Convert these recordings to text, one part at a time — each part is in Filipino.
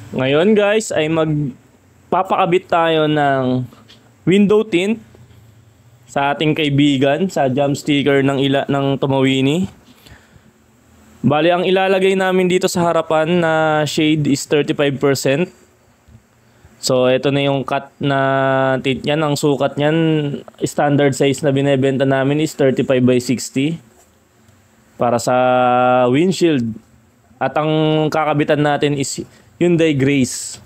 Ngayon guys ay magpapakabit tayo ng window tint sa ating kaibigan sa jump sticker ng Tomawini. Bali ang ilalagay namin dito sa harapan na shade is 35%. So ito na yung cut na tint niyan. Ang sukat niyan, standard size na binebenta namin is 35 by 60 para sa windshield. At ang kakabitan natin is Hyundai Grace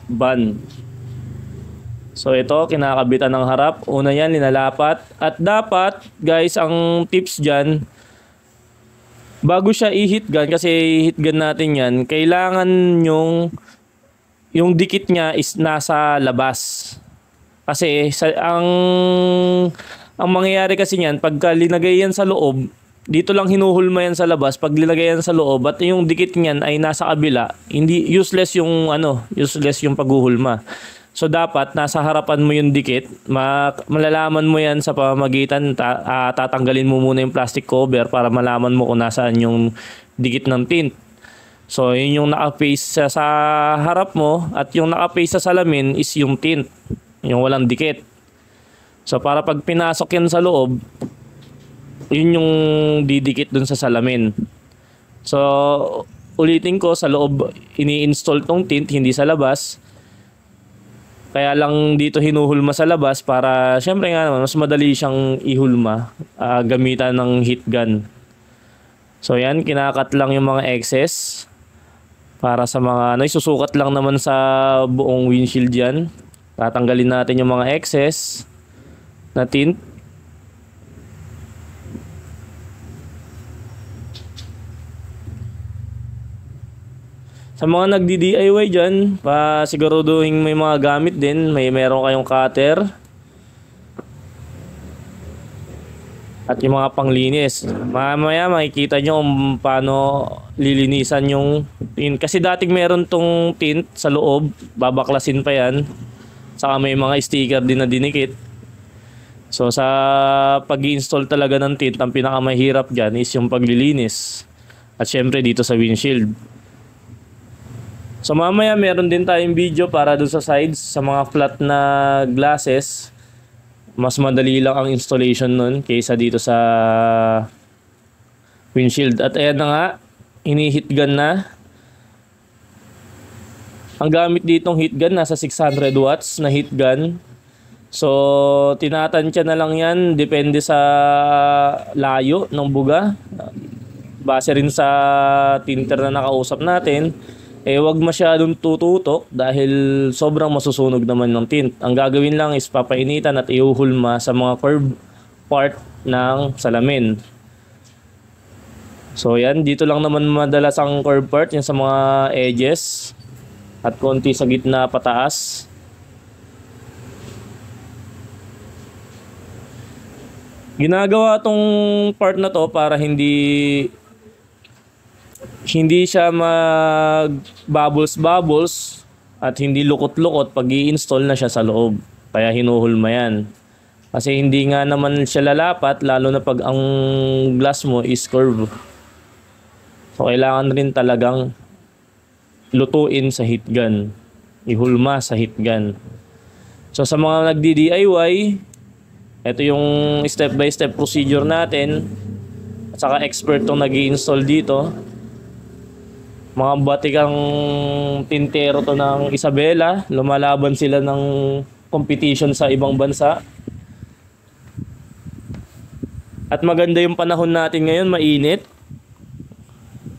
van. So ito, kinakabitan ng harap. Una yan, linalapat. At dapat, guys, ang tips dyan, bago siya i-heat gun, kasi heat gun natin yan, kailangan yung dikit niya is nasa labas. Kasi ang mangyayari kasi niyan, pagka linagay yan sa loob, dito lang hinuhulma yan sa labas. Pag linagay yan sa loob at yung dikit niyan ay nasa kabila, hindi useless yung paghuhulma. So dapat nasa harapan mo yung dikit, malalaman mo yan sa pamamagitan tatanggalin mo muna yung plastic cover para malaman mo kung nasaan yung dikit ng tint. So yun yung naka-face sa harap mo at yung naka-face sa salamin is yung tint, yung walang dikit. So para pag pinasok yan sa loob, yun yung didikit dun sa salamin. So ulitin ko, sa loob ini-install tong tint, hindi sa labas. Kaya lang dito hinuhulma sa labas para syempre nga naman mas madali siyang ihulma gamitan ng heat gun. So yan, kinakat lang yung mga excess para sa mga isusukat lang naman sa buong windshield yan. Tatanggalin natin yung mga excess na tint. Sa mga nagdi-DIY dyan, siguraduhin may mga gamit din. Meron kayong cutter. At yung mga panglinis. Mamaya makikita nyo kung paano lilinisan yung tint. Kasi dating meron tong tint sa loob. Babaklasin pa yan. Saka may mga sticker din na dinikit. So sa pag-i-install talaga ng tint, ang pinakamahirap dyan is yung paglilinis. At syempre dito sa windshield. So mamaya meron din tayong video para dun sa sides, sa mga flat na glasses. Mas madali lang ang installation nun kaysa dito sa windshield. At ayan na nga, ini-heat gun na. Ang gamit ditong heat gun, nasa 600 watts na heat gun. So tinatansya na lang yan, depende sa layo ng buga. Base rin sa tinter na nakausap natin. Wag masyadong tututok dahil sobrang masusunog naman ng tint. Ang gagawin lang is papainitan at iuhulma sa mga curved part ng salamin. So yan, dito lang naman madalas ang curved part, yung sa mga edges at konti sa gitna pataas. Ginagawa tong part na to para hindi siya mag-bubbles at hindi lukot-lukot pag i-install na siya sa loob. Kaya hinuhulma yan. Kasi hindi nga naman siya lalapat, lalo na pag ang glass mo is curve. So kailangan rin talagang lutuin sa heat gun. Ihulma sa heat gun. So sa mga nagdi-DIY, ito yung step-by-step procedure natin. At saka expert tong nag-i-install dito. Mga batikang tintero to ng Isabela. Lumalaban sila ng competition sa ibang bansa. At maganda yung panahon natin ngayon, mainit.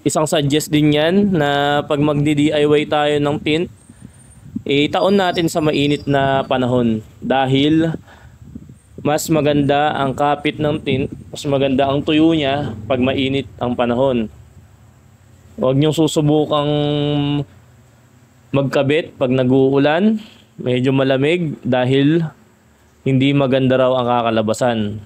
Isang suggest din yan na pag magdi-DIY tayo ng tint, taon natin sa mainit na panahon. Dahil mas maganda ang kapit ng tint, mas maganda ang tuyo niya pag mainit ang panahon. Huwag niyong susubukang magkabit pag nag-uulan, medyo malamig dahil hindi maganda raw ang kakalabasan.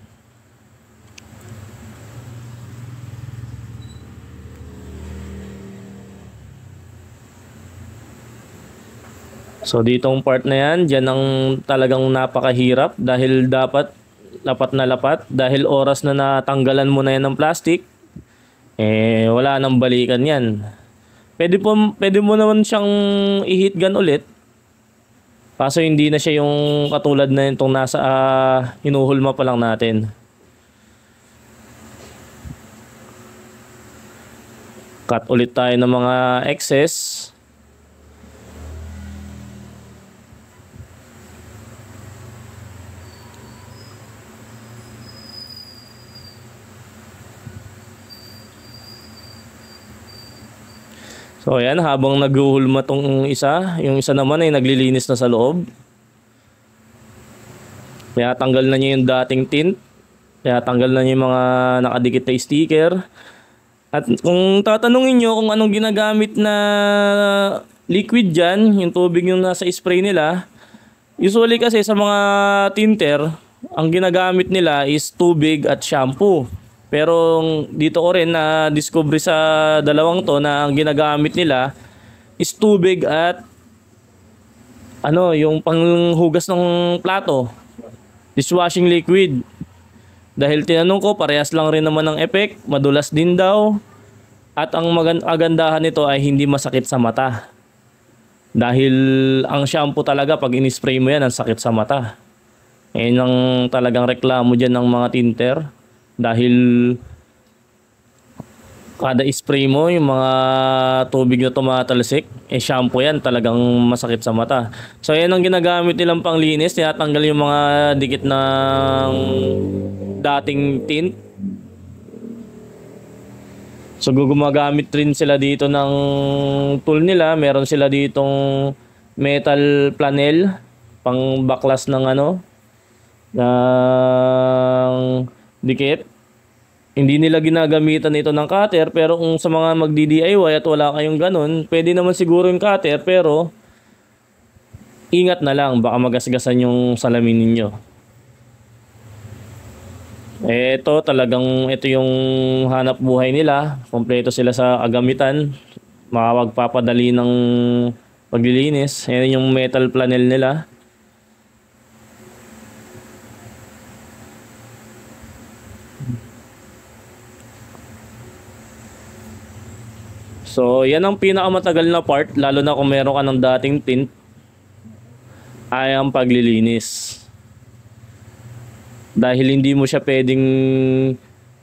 So ditong part na yan, dyan ang talagang napakahirap dahil dapat lapat na lapat. Dahil oras na natanggalan mo na yan ng plastic, wala nang balikan yan. Pwede mo naman siyang i-heat gun ulit. Kaso hindi na siya yung katulad na itong nasa hinuhulma pa lang natin. Cut ulit tayo ng mga excess. So ayan, habang naghuhulma tong isa, yung isa naman ay naglilinis na sa loob. Kaya tanggal na niya yung dating tint. Kaya tanggal na niya yung mga nakadikit na sticker. At kung tatanungin nyo kung anong ginagamit na liquid dyan, yung tubig yung nasa spray nila, usually kasi sa mga tinter, ang ginagamit nila is tubig at shampoo. Pero dito ko rin na-discover sa dalawang to na ang ginagamit nila is tubig at yung panghugas ng plato, dishwashing liquid. Dahil tinanong ko, parehas lang rin naman ng effect, madulas din daw. At ang agandahan nito ay hindi masakit sa mata. Dahil ang shampoo talaga pag in-spray mo yan, ang sakit sa mata. Yan ang talagang reklamo dyan ng mga tinter. Dahil kada spray mo, yung mga tubig na tumatalsik, shampoo yan, talagang masakit sa mata. So yan ang ginagamit nilang panglinis, tinatanggal yung mga dikit ng dating tint. So gumagamit rin sila dito ng tool nila. Meron sila ditong metal planel pang baklas ng ng dikit. Hindi nila ginagamitan ito ng cutter, pero kung sa mga magdi-DIY at wala kayong ganun, pwede naman siguro yung cutter, pero ingat na lang, baka magasgasan yung salamin ninyo. Ito yung hanap buhay nila. Kompleto sila sa agamitan. Makapagpapadali ng paglilinis. Yan yung metal planel nila. So, yan ang pinakamatagal na part, lalo na kung meron ka ng dating tint, ay ang paglilinis. Dahil hindi mo siya pwedeng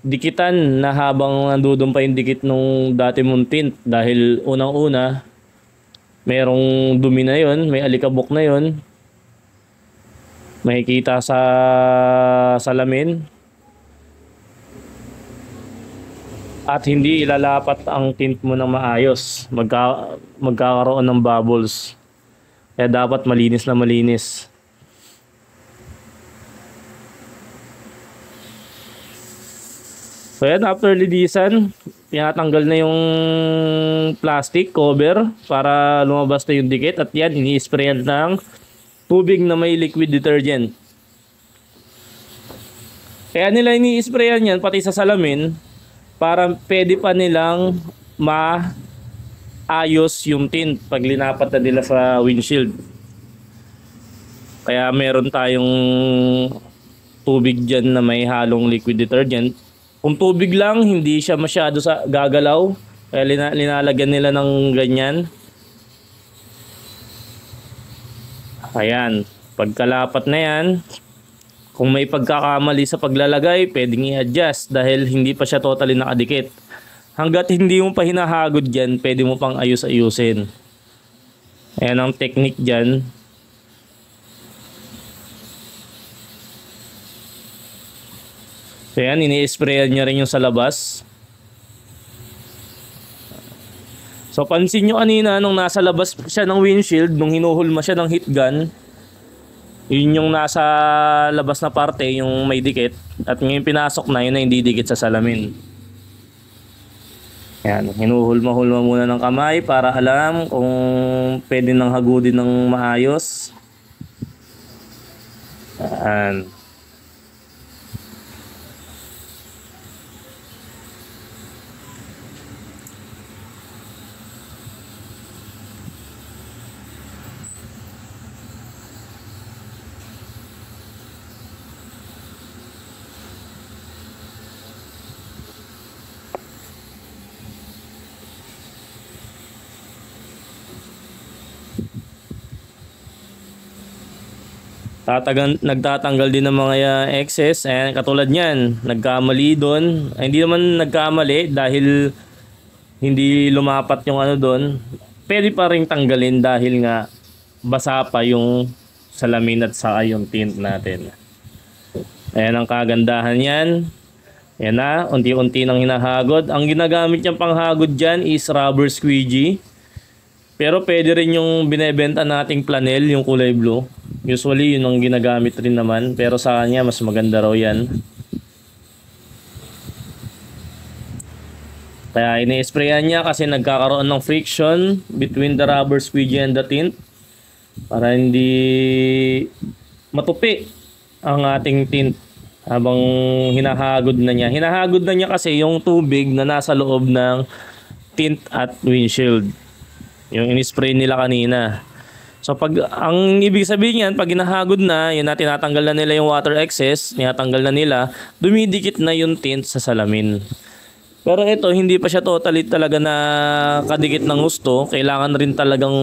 dikitan na habang nandudun pa yung dikit nung dati mong tint. Dahil unang-una, merong dumi na yon, may alikabok na yon, makikita sa salamin. At hindi ilalapat ang tint mo ng maayos. Magkakaroon ng bubbles. Kaya dapat malinis na malinis. So yan, after linisan, tinatanggal na yung plastic cover para lumabas na yung dikit. At yan, ini-sprayan ng tubig na may liquid detergent. Kaya nila ini-sprayan yan pati sa salamin para pwede pa nilang maayos yung tint pag linapat na nila sa windshield. Kaya meron tayong tubig dyan na may halong liquid detergent. Kung tubig lang, hindi siya masyado gagalaw. Kaya linalagyan nila ng ganyan. Ayan. Pagkalapat na yan, kung may pagkakamali sa paglalagay, pwedeng i-adjust dahil hindi pa siya totally nakadikit. Hanggat hindi mo pa hinahagod dyan, pwede mo pang ayus-ayusin. Ayan ang technique dyan. So yan, ini-sprayan niya rin yung sa labas. So pansin nyo kanina, nung nasa labas siya ng windshield, nung hinuhulma siya ng heat gun, yun yung nasa labas na parte, yung may dikit. At ngayon pinasok na, yun na hindi dikit sa salamin. Yan, hinuhulma-hulma muna ng kamay para alam kung pwede nang hagudin ng maayos. Yan. Nagtatanggal din ng mga excess. Ayan, katulad niyan, nagkamali doon. Ay, hindi naman nagkamali dahil hindi lumapat yung ano doon. Pwede pa rin tanggalin dahil nga basa pa yung salamin at saka yung tint natin. Ayan ang kagandahan yan. Ayan na, unti-unti nang hinahagod. Ang ginagamit niyang panghagod dyan is rubber squeegee. Pero pwede rin yung binebenta nating planel, yung kulay blue. Usually yun ang ginagamit rin naman. Pero sa kanya mas maganda raw yan. Kaya ini-sprayan niya kasi nagkakaroon ng friction between the rubber squeegee and the tint. Para hindi matupi ang ating tint habang hinahagod na niya. Hinahagod na niya kasi yung tubig na nasa loob ng tint at windshield. Yung in-spray nila kanina. So pag ang ibig sabihin niyan, pag hinahagod na, yun na tinatanggal na nila yung water excess, tinatanggal na nila, dumidikit na yung tint sa salamin. Pero ito, hindi pa siya totally talaga na kadikit ng gusto. Kailangan rin talagang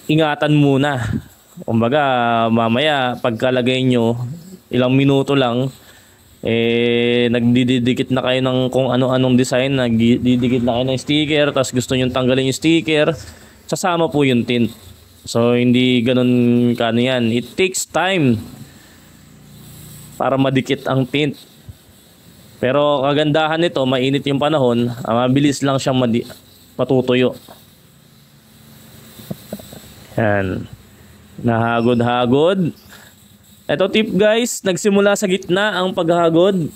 ingatan muna. Kumbaga, mamaya pagkalagay nyo, ilang minuto lang, nagdidikit na kayo ng kung ano-anong design, nagdidikit na kayo ng sticker, tapos gusto nyo tanggalin yung sticker, sasama po yung tint. So, hindi ganun kano yan. It takes time para madikit ang tint. Pero kagandahan nito, mainit yung panahon, mabilis lang siyang matutuyo. Yan. Nahagod-hagod. Ito tip guys, nagsimula sa gitna ang paghagod.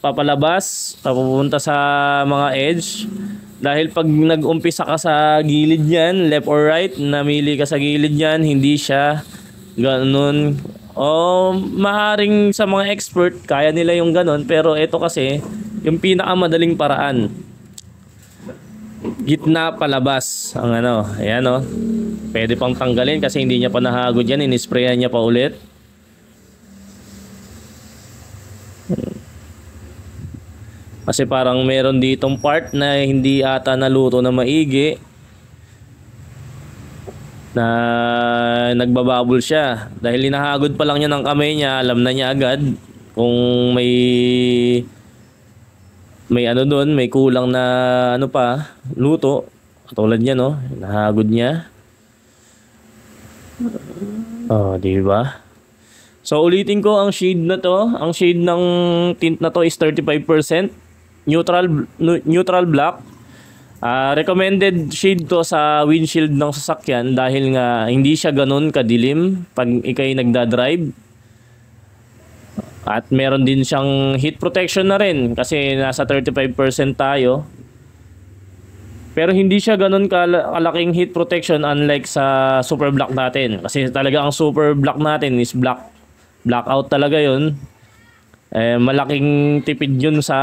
Papalabas, papupunta sa mga edge. Dahil pag nag-umpisa ka sa gilid niyan, left or right, namili ka sa gilid niyan, hindi siya ganun. O maaaring sa mga expert, kaya nila yung ganun. Pero ito kasi, yung pinakamadaling paraan. Gitna palabas ang ano. Ayan o. Pwede pang tanggalin kasi hindi niya pa nahagod yan. Inisprayan niya pa ulit. Kasi parang meron ditong part na hindi ata naluto na maigi. Na nagbababol siya. Dahil hinahagod pa lang niya ng kamay niya, alam na niya agad kung may ano doon, may kulang na ano pa, luto. Katulad niya no, hinahagod niya. Oh, di ba? So ulitin ko ang shade na to. Ang shade ng tint na to is 35%. Neutral black. Recommended shade to sa windshield ng sasakyan dahil nga hindi siya ganun kadilim pag ikay nagdadrive. At meron din siyang heat protection na rin kasi nasa 35% tayo. Pero hindi siya ganun kalaking heat protection unlike sa super black natin. Kasi talaga ang super black natin is blackout talaga yun. Malaking tipid yun sa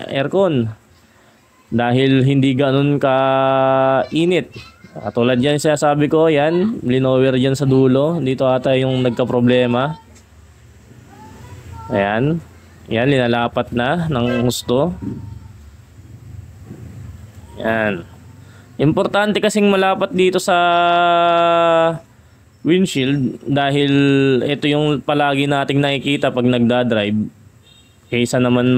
aircon. Dahil hindi ganun ka init. Katulad yan sinasabi ko, yan, linower dyan sa dulo. Dito ata yung nagka-problema. Ayan. Yan, linalapat na ng husto. Yan. Importante kasing malapat dito sa windshield dahil ito yung palagi nating nakikita pag nagdadrive. Kaysa naman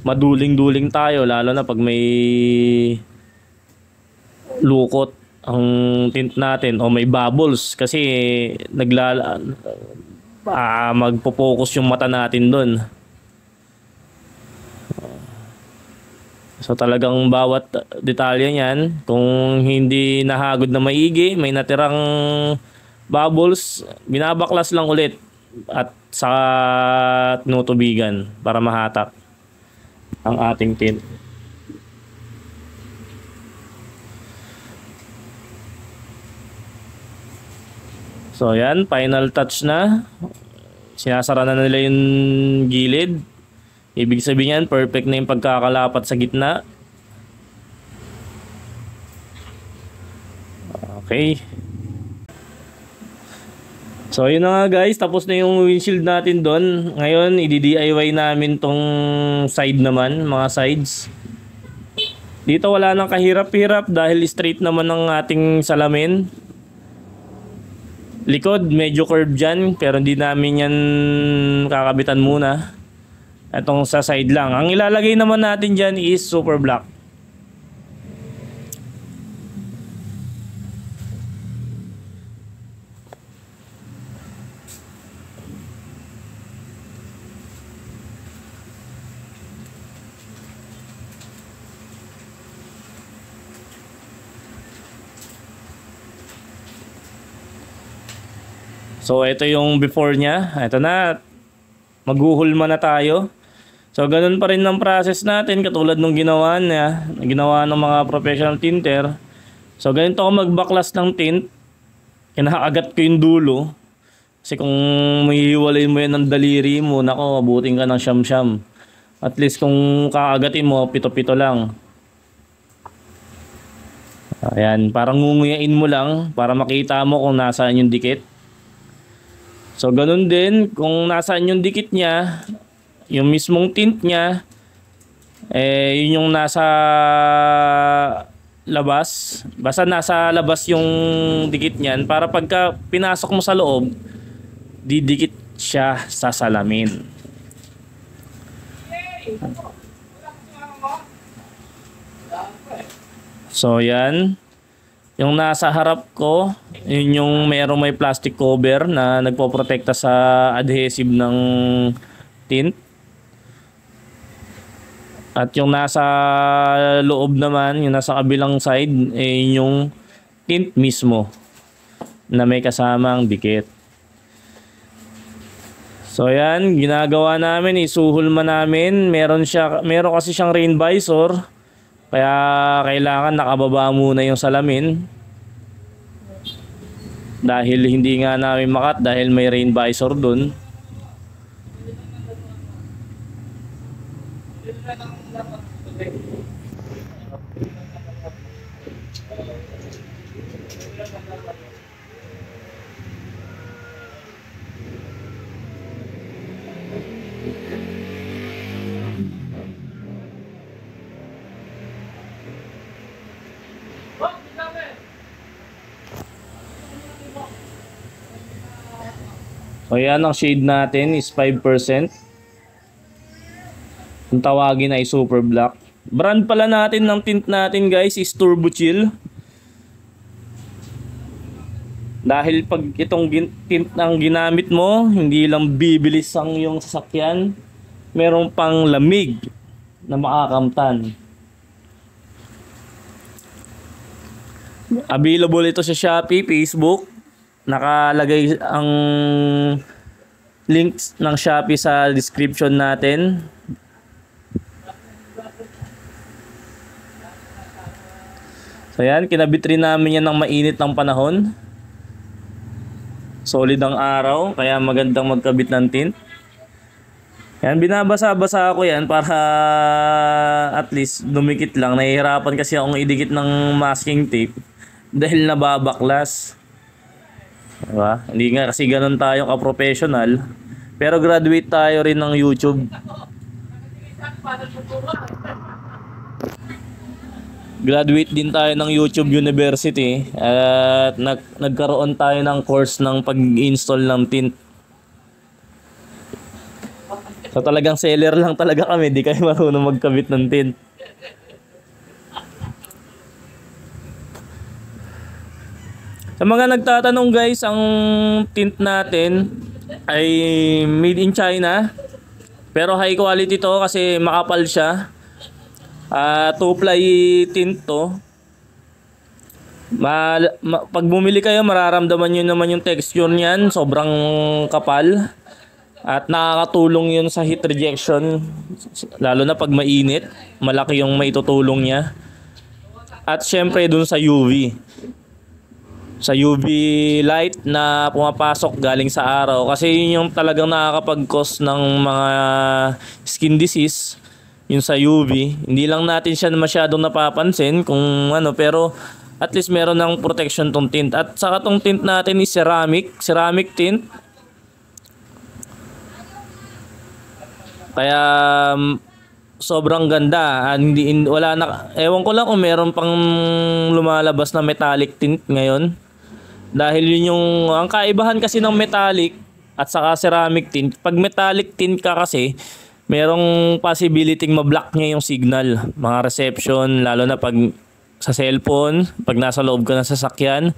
maduling-duling tayo lalo na pag may lukot ang tint natin o may bubbles kasi magpo-focus yung mata natin doon. So talagang bawat detalye niyan, kung hindi nahagod na maigi, may natirang bubbles, binabaklas lang ulit at sa tinutubigan para mahatak ang ating tint. So yan, final touch na. Sinasara na nila yung gilid. Ibig sabihin yan, perfect na yung pagkakalapat sa gitna. Okay. So yun na nga guys, tapos na yung windshield natin doon. Ngayon, i-DIY namin tong side naman, mga sides. Dito wala nang kahirap-hirap dahil straight naman ang ating salamin. Likod, medyo curve dyan, pero hindi namin yan kakabitan muna. Itong sa side lang. Ang ilalagay naman natin dyan is super black. So ito yung before niya. Ito na. Maghuhulma na tayo. So ganun pa rin ang process natin katulad nung ginawa ng mga professional tinter. So ganito ako magbaklas ng tint. Kinakagat ko yung dulo. Kasi kung mahihiwalay mo yan ng daliri mo, nako, abutin ka ng siyam-siyam. At least kung kakagatin mo, pito-pito lang. Ayan, parang ngunguyain mo lang para makita mo kung nasaan yung dikit. So ganun din kung nasaan yung dikit niya, yung mismong tint niya, yun yung nasa labas. Basta nasa labas yung dikit niyan para pagka pinasok mo sa loob, didikit siya sa salamin. So yan. Yung nasa harap ko, yun yung may plastic cover na nagpoprotekta sa adhesive ng tint. At yung nasa loob naman, yung nasa kabilang side, yung tint mismo na may kasamang dikit. So yan, ginagawa namin, isuhulma namin. Meron kasi siyang rain visor. Kaya kailangan nakababa muna yung salamin. Dahil hindi nga namin makat dahil may rain visor dun. So yan, ang shade natin is 5%. Ang tawagin ay super black. Brand pala natin ng tint natin guys is Turbo Chill. Dahil pag itong tint ang ginamit mo, hindi lang bibilis ang yung sasakyan, meron pang lamig na makakamtan. Available ito sa Shopee, Facebook. Nakalagay ang links ng Shopee sa description natin. So yan, kinabit rin namin yan ng mainit ng panahon. Solid ang araw, kaya magandang magkabit ng tint. Yan, binabasa-basa ako yan para at least dumikit lang. Nahihirapan kasi akong idikit ng masking tape dahil nababaklas. Diba? Hindi nga kasi ganun tayo ka-professional. Pero graduate tayo rin ng YouTube. Graduate din tayo ng YouTube University. At nagkaroon tayo ng course ng pag-install ng tint. So talagang seller lang talaga kami. Di kayo marunong magkabit ng tint. Sa mga nagtatanong guys, ang tint natin ay made in China. Pero high quality to kasi makapal siya. Two-ply tint to. Pag bumili kayo, mararamdaman nyo naman yung texture niyan. Sobrang kapal. At nakakatulong yun sa heat rejection. Lalo na pag mainit. Malaki yung maitutulong niya. At syempre dun sa UV. Sa UV light na pumapasok galing sa araw, kasi yun yung talagang nakakapag-cause ng mga skin disease, yun sa UV. Hindi lang natin siya masyadong napapansin kung ano, pero at least meron ng protection tong tint. At saka tong tint natin is ceramic tint. Kaya sobrang ganda. Wala na, ewan ko lang kung meron pang lumalabas na metallic tint ngayon. Dahil yun yung ang kaibahan kasi ng metallic at saka ceramic tint. Pag metallic tint ka kasi, merong possibility ma-block niya yung signal, mga reception, lalo na pag sa cellphone, pag nasa loob ka ng sasakyan,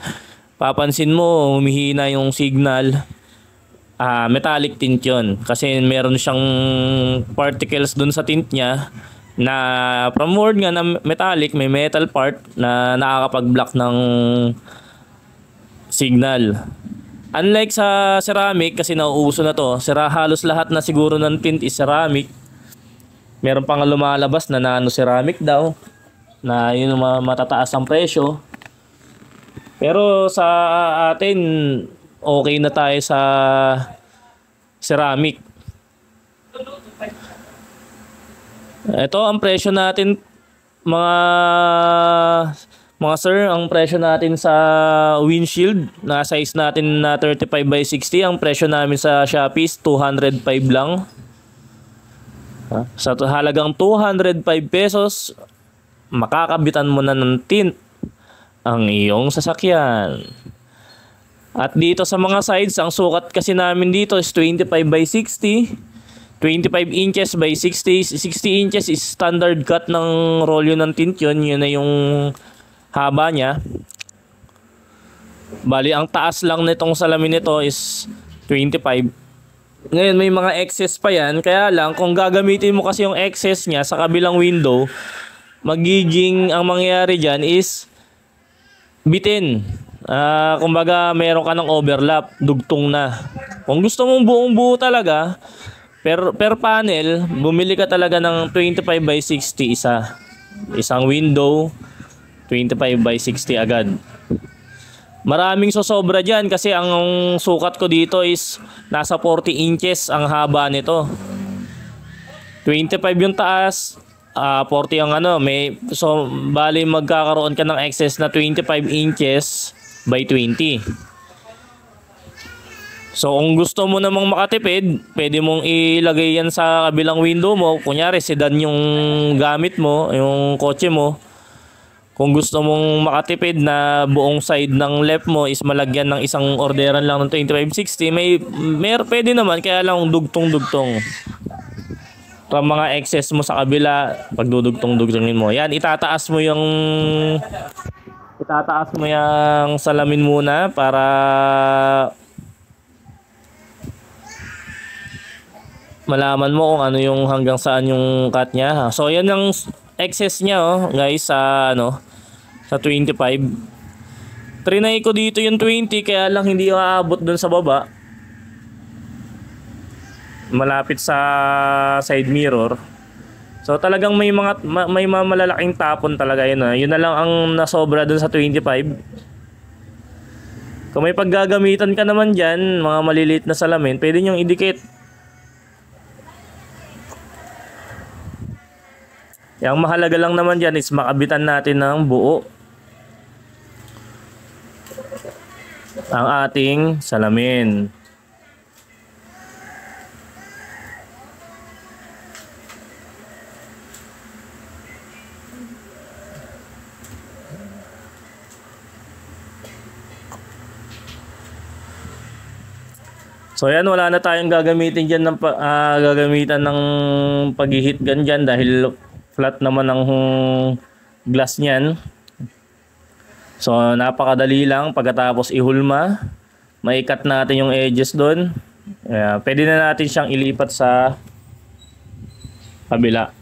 papansin mo humihina yung signal. Metallic tint yun kasi meron siyang particles dun sa tint niya na from word nga na metallic, may metal part na nakakapag-block ng signal. Unlike sa ceramic, kasi nauuso na to, halos lahat na siguro ng tint is ceramic. Meron pang lumalabas na nano ceramic daw, na yun matataas ang presyo. Pero sa atin, okay na tayo sa ceramic. Ito ang presyo natin, mga sir, ang presyo natin sa windshield na size natin na 35x60, ang presyo namin sa Shopee is 205 lang. Sa halagang 205 pesos, makakabitan mo na ng tint ang iyong sasakyan. At dito sa mga sides, ang sukat kasi namin dito is 25x60, 25 inches by 60. 60 inches is standard cut ng rolyo ng tint yun. Yun na yung haba niya. Bali, ang taas lang nitong salamin nito is 25. Ngayon, may mga excess pa yan. Kaya lang, kung gagamitin mo kasi yung excess niya sa kabilang window, ang mangyayari dyan is bitin. Kumbaga, meron ka ng overlap, dugtong na. Kung gusto mong buong buo talaga, per panel, bumili ka talaga ng 25x60 isa. Isang window, 25x60 agad. Maraming sosobra dyan kasi ang sukat ko dito is nasa 40 inches ang haba nito. 25 yung taas, 40 ang so bali magkakaroon ka ng excess na 25 inches by 20. So kung gusto mo namang makatipid, pwede mong ilagay yan sa kabilang window mo. Kunyari sedan yung gamit mo, yung kotse mo. Kung gusto mong makatipid na buong side ng left mo is malagyan ng isang orderan lang ng 2560, pwede naman, kaya lang dugtong-dugtong. Para mga excess mo sa kabila, pagdudugtong-dugtongin mo. Yan, itataas mo yung salamin muna para malaman mo kung ano yung hanggang saan yung cut niya. So yan ang excess niya guys sa 25. Trinay ko dito yung 20 kaya lang hindi aabot dun sa baba. Malapit sa side mirror. So talagang may malalaking tapon talaga yun. Yun na lang ang nasobra dun sa 25. Kung may paggagamitan ka naman dyan, mga maliliit na salamin, pwede nyong idikit. Yang mahalaga lang naman dyan is makabitan natin ng buo ang ating salamin. So yan, wala na tayong gagamitin dyan gagamitan ng pag-hit gun dyan dahil flat naman ang glass niyan. So napakadali lang pagkatapos ihulma, maikat natin yung edges doon. Pwede na natin siyang ilipat sa kabila.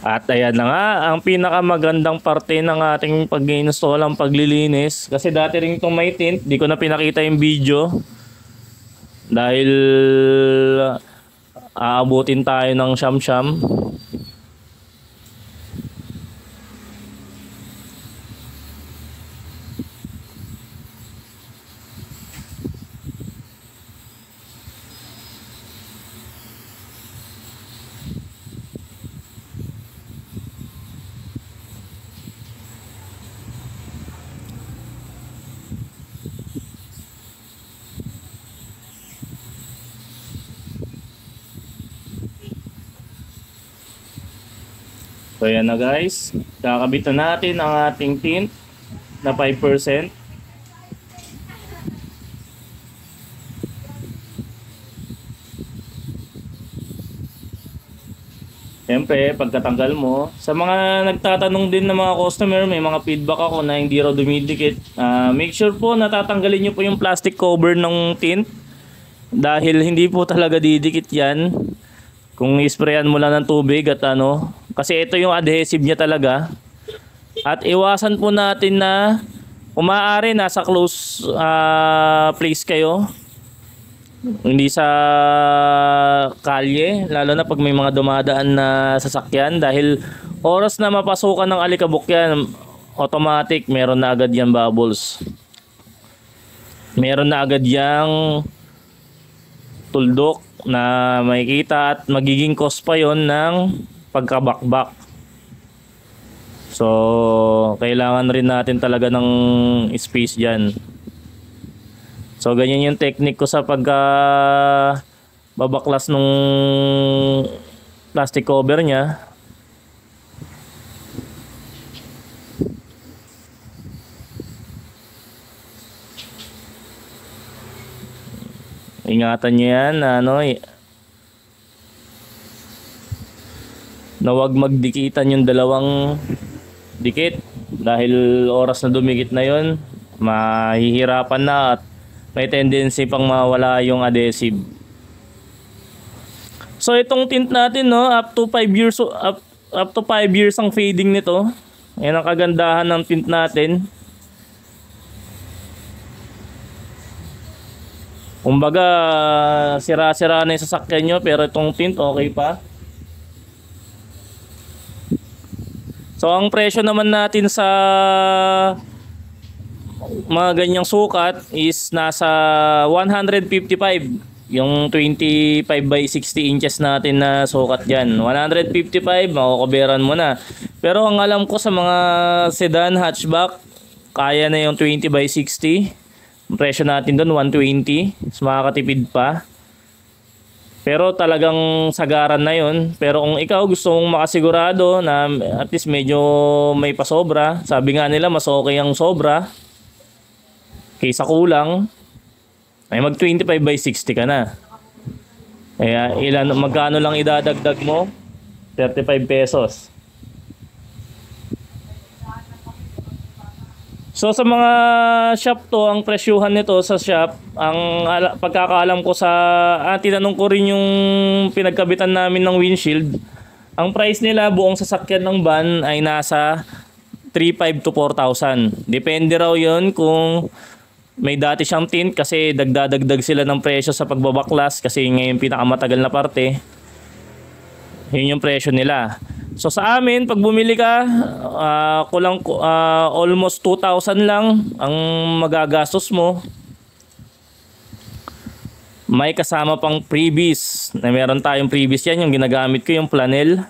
At ayan na nga ang pinakamagandang parte ng ating pag-install, ang paglilinis. Kasi dati rin itong may tint, di ko na pinakita yung video dahil aabutin tayo ng siyam-siyam. So yan na guys, kakabitan natin ang ating tint na 5%. Siyempre, pagkatanggal mo, sa mga nagtatanong din ng mga customer, may mga feedback ako na hindi raw dumidikit. Make sure po natatanggalin nyo po yung plastic cover ng tint dahil hindi po talaga didikit yan kung isprayan mo lang ng tubig at ano, kasi ito yung adhesive niya talaga. At iwasan po natin na kung maaari nasa close place kayo, hindi sa kalye, lalo na pag may mga dumadaan na sasakyan, dahil oras na mapasukan ng alikabok yan, automatic meron na agad yan bubbles, meron na agad yang tuldok na makikita at magiging cause pa yon ng pagkabakbak. So kailangan rin natin talaga ng space dyan. So ganyan yung technique ko sa babaklas nung plastic cover niya. Ingatan nyo yan na na wag magdikitan yung dalawang dikit, dahil oras na dumikit na yon, mahihirapan na at may tendency pang mawala yung adhesive. So itong tint natin up to 5 years ang fading nito. Yan ang kagandahan ng tint natin. Kumbaga sira-sira na yung sasakyan nyo, pero itong tint okay pa. So ang presyo naman natin sa mga ganyang sukat is nasa 155, yung 25 by 60 inches natin na sukat dyan. 155, makukuberan mo na. Pero ang alam ko sa mga sedan, hatchback, kaya na yung 20 by 60. Ang presyo natin doon 120, mas makakatipid pa. Pero talagang sagaran na yun. Pero kung ikaw gusto mong makasigurado na at least medyo may pasobra, sabi nga nila mas okay ang sobra kaysa kulang, ay mag 25 by 60 ka na. Kaya magkano lang idadagdag mo? 35 pesos. So sa mga shop to, ang presyuhan nito sa shop, ang pagkakaalam ko sa tinanong ko rin yung pinagkabitan namin ng windshield, ang price nila buong sasakyan ng van ay nasa 3,500 to 4,000. Depende raw yun kung may dati siyang tint, kasi dagdadagdag sila ng presyo sa pagbabaklas kasi ngayon pinakamatagal na parte. Yun yung presyo nila. So sa amin, pag bumili ka, almost 2,000 lang ang magagastos mo. May kasama pang freebies. Meron tayong freebies yan, yung ginagamit ko, yung planel.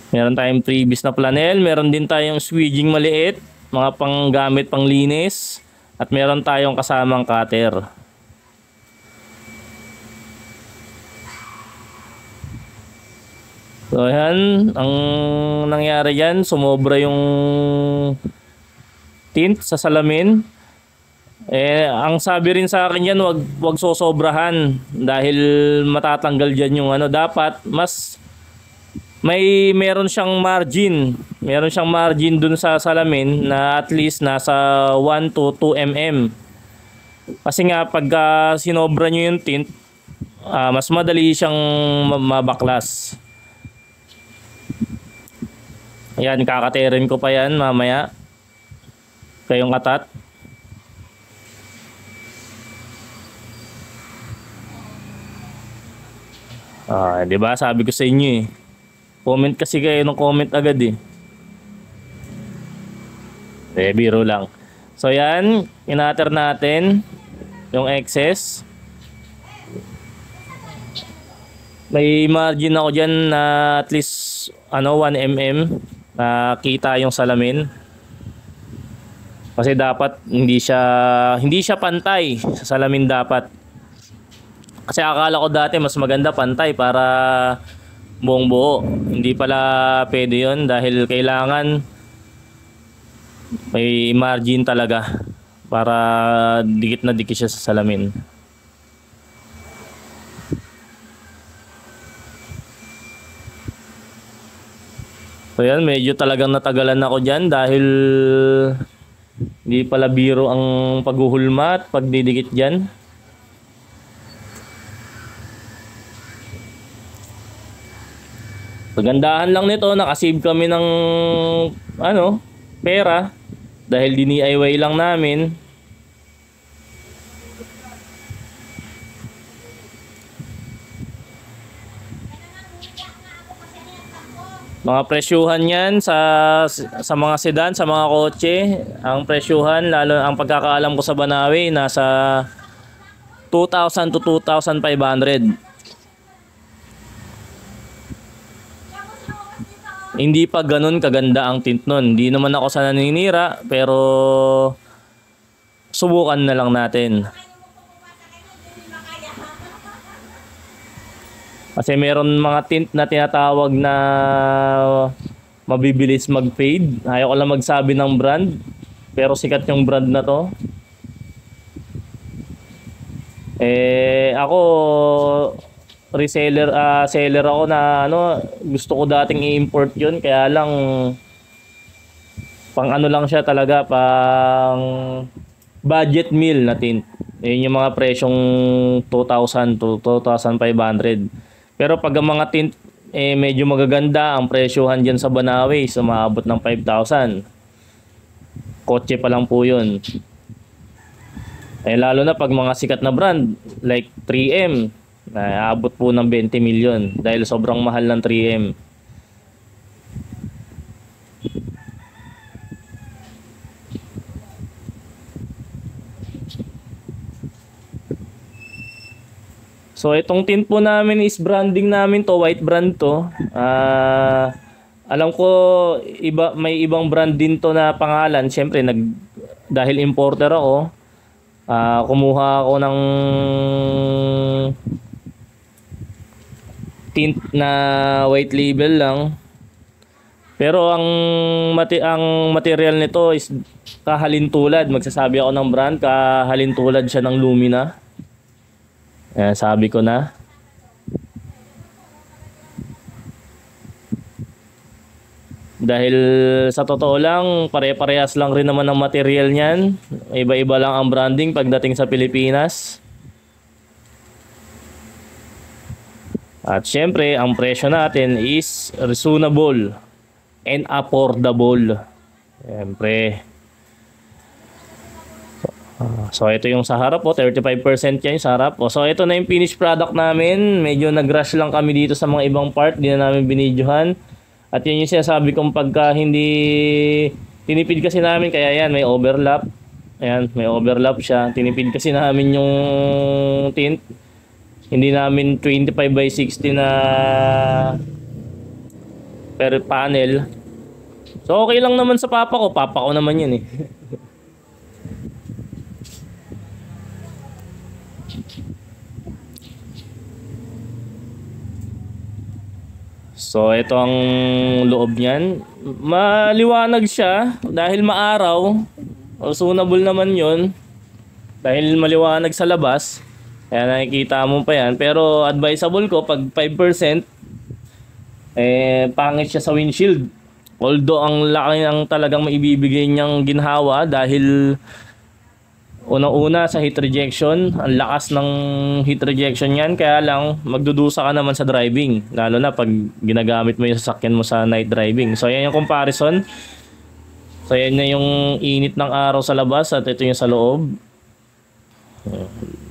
Meron tayong freebies na planel. Meron din tayong swedging maliit, mga panggamit panglinis, at meron tayong kasamang cutter. So yan, ang nangyari yan, sumobra yung tint sa salamin. Ang sabi rin sa akin yan, wag sosobrahan dahil matatanggal dyan yung dapat mas meron siyang margin. Meron siyang margin dun sa salamin na at least nasa 1 to 2 mm. Kasi nga pag sinobra nyo yung tint, mas madali siyang mabaklas. Ayan, kakaterin ko pa yan mamaya. Kayong katat. Di ba? Sabi ko sa inyo comment kasi kayo ng comment agad biro lang. So yan, inater natin yung excess. May margin ako dyan na at least 1 mm na kita yung salamin. Kasi dapat hindi siya pantay sa salamin dapat. Kasi akala ko dati mas maganda pantay para buong buo. Hindi pala pwede yun dahil kailangan may margin talaga para dikit na dikit siya sa salamin. So yan, medyo talagang natagalan ako dyan dahil hindi pala biro ang paghuhulma at pagdidikit dyan. Pagandahan lang nito, nakasave kami ng pera dahil DIY lang namin. Mga presyuhan yan sa mga sedan, sa mga kotse. Ang presyuhan, lalo ang pagkakaalam ko sa Banawe, nasa 2,000 to 2,500. Hindi pa ganun kaganda ang tint nun. Hindi naman ako sa naninira, pero subukan na lang natin. Kasi meron mga tint na tinatawag na mabibilis mag-fade. Ayaw ko lang magsabi ng brand, pero sikat yung brand na to. Ako reseller, seller ako na gusto ko dating i-import yun, kaya lang pang lang siya talaga, pang budget meal na tint. Yun yung mga presyong 2,000 to 2,500. Pero pag ang mga tint medyo magaganda, ang presyohan dyan sa Banawe sumaabot ng 5,000. Kotse pa lang po yun. Lalo na pag mga sikat na brand like 3M, naabot po ng 20 million dahil sobrang mahal ng 3M. So itong tint po namin is branding namin to, white brand to. Alam ko may ibang brand din to na pangalan. Siyempre dahil importer ako, kumuha ako ng tint na white label lang. Pero ang material nito is kahalintulad. Magsasabi ako ng brand, kahalintulad siya ng Lumina. Sabi ko na. Dahil sa totoo lang, pare-parehas lang rin naman ang material niyan. Iba-iba lang ang branding pagdating sa Pilipinas. At syempre, ang presyo natin is reasonable and affordable. Syempre. So ito yung sa harap, 35% yan yung sa harap. So ito na yung finished product namin. Medyo nag-rush lang kami dito sa mga ibang part, di na namin binidyohan. At yun yung sinasabi kong pagka hindi tinipid kasi namin, kaya yan may overlap. Ayan, may overlap siya. Tinipid kasi namin yung tint. Hindi namin 25/60 na per panel. So okay lang naman sa papa ko. Papa ko naman yun eh. So ito ang loob niyan. Maliwanag siya dahil maaraw. Reasonable naman yun. Dahil maliwanag sa labas. Kaya nakikita mo pa yan. Pero advisable ko pag 5%, pangit siya sa windshield. Although ang laki ng talagang maibibigay niyang ginhawa dahil unang-una sa heat rejection, ang lakas ng heat rejection yan, kaya lang magdudusa ka naman sa driving, lalo na pag ginagamit mo yung sasakyan mo sa night driving. So yan yung comparison. So yan na yung init ng araw sa labas at ito yung sa loob.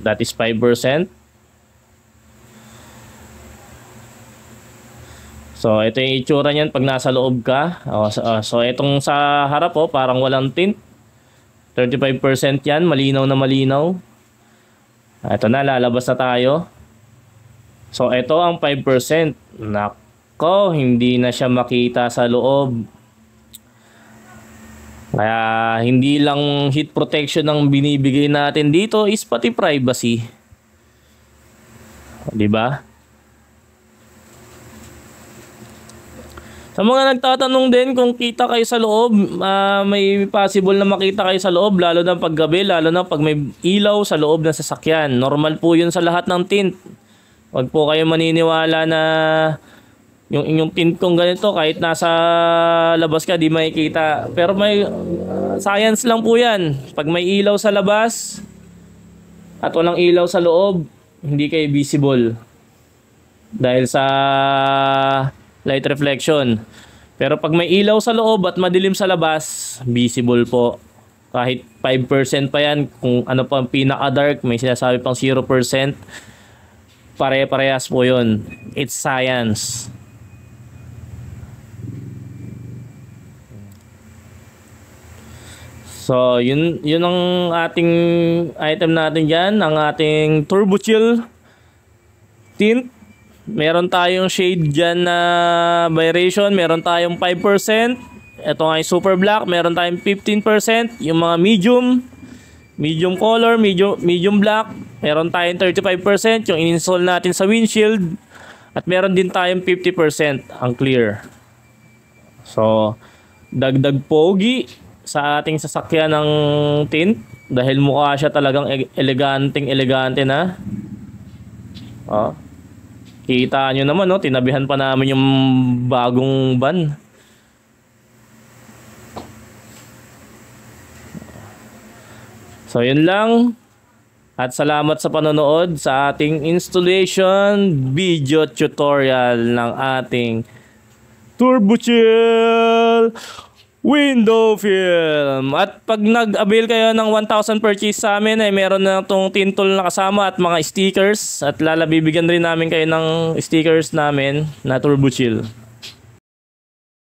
That is 5%. So ito yung itsura niyan pag nasa loob ka. So itong sa harap parang walang tint. 35% yan, malinaw na malinaw. Ito na, lalabas na tayo. So ito ang 5%. Nako, hindi na siya makita sa loob. Kaya hindi lang heat protection ang binibigay natin dito, is pati privacy. 'Di ba? Sa mga nagtatanong din kung kita kayo sa loob, may possible na makita kayo sa loob lalo na pag gabi, lalo na pag may ilaw sa loob ng sasakyan. Normal po 'yun sa lahat ng tint. Huwag po kayo maniniwala na yung inyong tint kung ganito kahit nasa labas ka di makikita. Pero may science lang po 'yan. Pag may ilaw sa labas at walang ilaw sa loob, hindi kayo visible. Dahil sa light reflection. Pero pag may ilaw sa loob at madilim sa labas, visible po. Kahit 5% pa yan, kung ano pa pinaka-dark, may sinasabi pang 0%, pare-parehas po yun. It's science. So, yun ang ating item natin dyan, ang ating Turbo Chill tint. Meron tayong shade dyan na vibration, meron tayong 5%. Ito nga yung super black, meron tayong 15%. Yung mga medium color, medium black, meron tayong 35%. Yung in-install natin sa windshield. At meron din tayong 50% ang clear. So, dagdag pogi sa ating sasakyan ng tint. Dahil mukha siya talagang elegante na. Oh. Kita nyo naman, no? Tinabihan pa namin yung bagong van. So, yun lang. At salamat sa panonood sa ating installation video tutorial ng ating Turbo Chill window film. At pag nag-avail kayo ng 1,000 purchase sa amin, ay meron na itong tintol na kasama at mga stickers. At bibigyan rin namin kayo ng stickers namin na Turbo Chill.